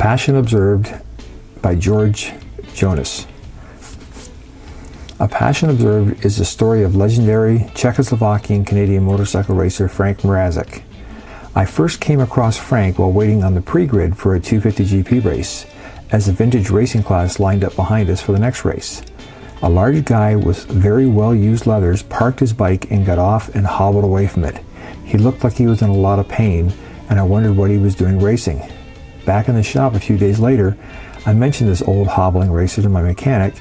Passion Observed by Jonas. A Passion Observed is the story of legendary Czechoslovakian-Canadian motorcycle racer Frank Mrazek. I first came across Frank while waiting on the pre-grid for a 250 GP race, as the vintage racing class lined up behind us for the next race. A large guy with very well-used leathers parked his bike and got off and hobbled away from it. He looked like he was in a lot of pain, and I wondered what he was doing racing. Back in the shop a few days later, I mentioned this old hobbling racer to my mechanic,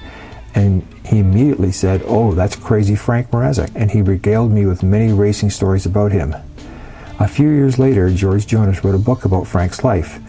and he immediately said, "Oh, that's crazy Frank Mrazek," and he regaled me with many racing stories about him. A few years later, Jonas wrote a book about Frank's life,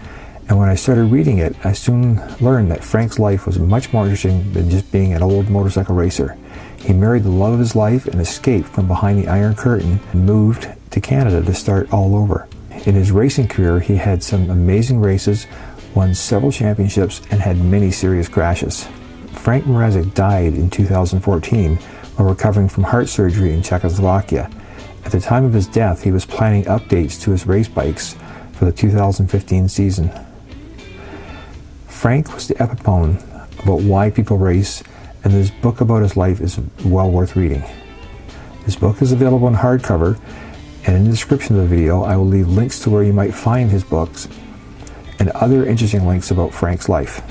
and when I started reading it, I soon learned that Frank's life was much more interesting than just being an old motorcycle racer. He married the love of his life and escaped from behind the Iron Curtain and moved to Canada to start all over. In his racing career, he had some amazing races, won several championships, and had many serious crashes. Frank Mrazek died in 2014 while recovering from heart surgery in Czechoslovakia. At the time of his death, he was planning updates to his race bikes for the 2015 season. Frank was the epitome about why people race, and this book about his life is well worth reading. This book is available in hardcover, and in the description of the video, I will leave links to where you might find his books and other interesting links about Frank's life.